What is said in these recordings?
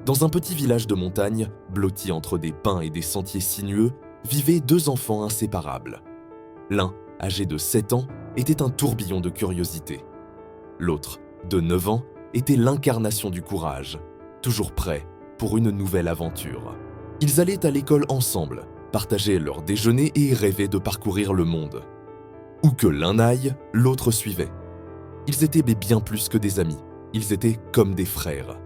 Dans un petit village de montagne, blotti entre des pins et des sentiers sinueux, vivaient deux enfants inséparables. L'un, âgé de 7 ans, était un tourbillon de curiosité. L'autre, de 9 ans, était l'incarnation du courage, toujours prêt pour une nouvelle aventure. Ils allaient à l'école ensemble, partageaient leur déjeuner et rêvaient de parcourir le monde. Où que l'un aille, l'autre suivait. Ils étaient bien plus que des amis, ils étaient comme des frères.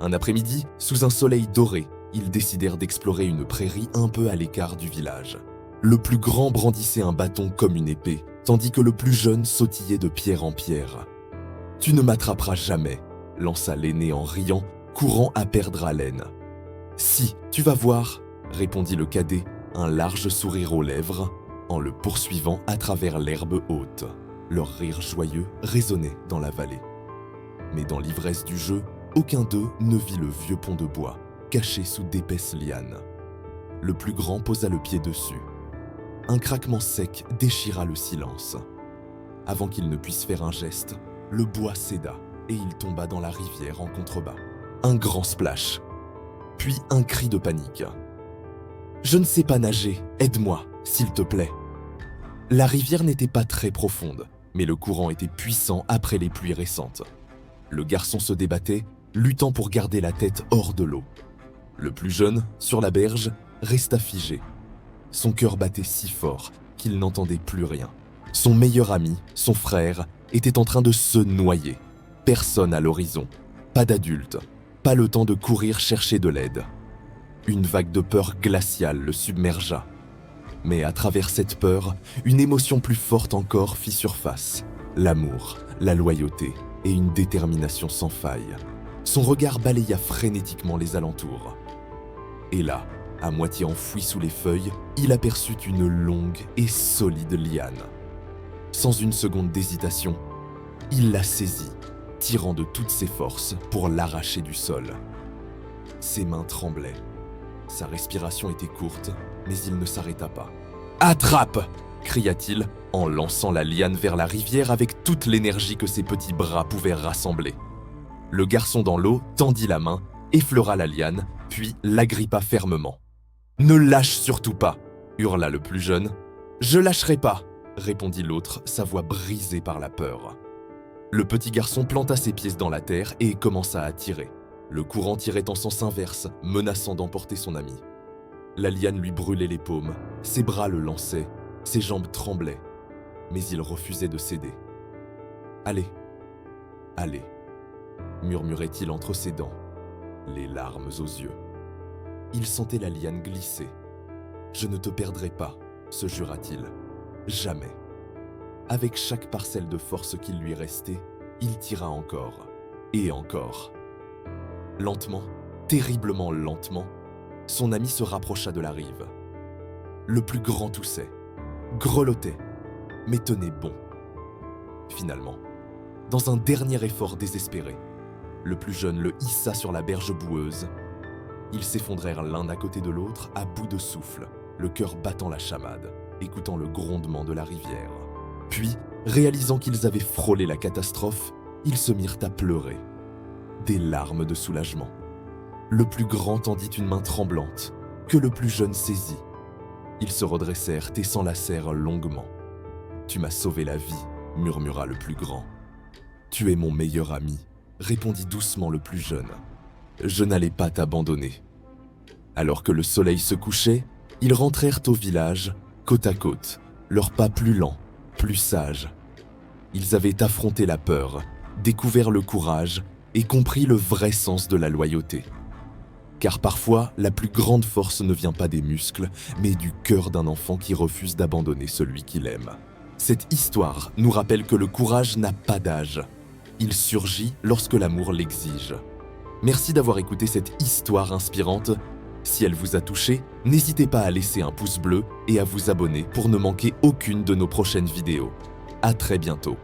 Un après-midi, sous un soleil doré, ils décidèrent d'explorer une prairie un peu à l'écart du village. Le plus grand brandissait un bâton comme une épée, tandis que le plus jeune sautillait de pierre en pierre. « Tu ne m'attraperas jamais », lança l'aîné en riant, courant à perdre haleine. « Si, tu vas voir », répondit le cadet, un large sourire aux lèvres, en le poursuivant à travers l'herbe haute. Leur rire joyeux résonnait dans la vallée. Mais dans l'ivresse du jeu, aucun d'eux ne vit le vieux pont de bois, caché sous d'épaisses lianes. Le plus grand posa le pied dessus. Un craquement sec déchira le silence. Avant qu'il ne puisse faire un geste, le bois céda et il tomba dans la rivière en contrebas. Un grand splash, puis un cri de panique. « Je ne sais pas nager, aide-moi, s'il te plaît. » La rivière n'était pas très profonde, mais le courant était puissant après les pluies récentes. Le garçon se débattait, luttant pour garder la tête hors de l'eau. Le plus jeune, sur la berge, resta figé. Son cœur battait si fort qu'il n'entendait plus rien. Son meilleur ami, son frère, était en train de se noyer. Personne à l'horizon, pas d'adulte, pas le temps de courir chercher de l'aide. Une vague de peur glaciale le submergea. Mais à travers cette peur, une émotion plus forte encore fit surface. L'amour, la loyauté et une détermination sans faille. Son regard balaya frénétiquement les alentours. Et là, à moitié enfoui sous les feuilles, il aperçut une longue et solide liane. Sans une seconde d'hésitation, il la saisit, tirant de toutes ses forces pour l'arracher du sol. Ses mains tremblaient. Sa respiration était courte, mais il ne s'arrêta pas. « Attrape !» cria-t-il en lançant la liane vers la rivière avec toute l'énergie que ses petits bras pouvaient rassembler. Le garçon dans l'eau tendit la main, effleura la liane, puis l'agrippa fermement. « Ne lâche surtout pas !» hurla le plus jeune. « Je lâcherai pas !» répondit l'autre, sa voix brisée par la peur. Le petit garçon planta ses pieds dans la terre et commença à tirer. Le courant tirait en sens inverse, menaçant d'emporter son ami. La liane lui brûlait les paumes, ses bras le lançaient, ses jambes tremblaient, mais il refusait de céder. « Allez, allez !» murmurait-il entre ses dents, les larmes aux yeux. Il sentait la liane glisser. « Je ne te perdrai pas », se jura-t-il. « Jamais. » Avec chaque parcelle de force qu'il lui restait, il tira encore, et encore. Lentement, terriblement lentement, son ami se rapprocha de la rive. Le plus grand toussait, grelottait, mais tenait bon. Finalement, dans un dernier effort désespéré, le plus jeune le hissa sur la berge boueuse. Ils s'effondrèrent l'un à côté de l'autre à bout de souffle, le cœur battant la chamade, écoutant le grondement de la rivière. Puis, réalisant qu'ils avaient frôlé la catastrophe, ils se mirent à pleurer. Des larmes de soulagement. Le plus grand tendit une main tremblante, que le plus jeune saisit. Ils se redressèrent et s'enlacèrent longuement. « Tu m'as sauvé la vie », murmura le plus grand. « Tu es mon meilleur ami », répondit doucement le plus jeune. « Je n'allais pas t'abandonner. » Alors que le soleil se couchait, ils rentrèrent au village, côte à côte, leurs pas plus lents, plus sages. Ils avaient affronté la peur, découvert le courage et compris le vrai sens de la loyauté. Car parfois, la plus grande force ne vient pas des muscles, mais du cœur d'un enfant qui refuse d'abandonner celui qu'il aime. Cette histoire nous rappelle que le courage n'a pas d'âge. Il surgit lorsque l'amour l'exige. Merci d'avoir écouté cette histoire inspirante. Si elle vous a touché, n'hésitez pas à laisser un pouce bleu et à vous abonner pour ne manquer aucune de nos prochaines vidéos. À très bientôt.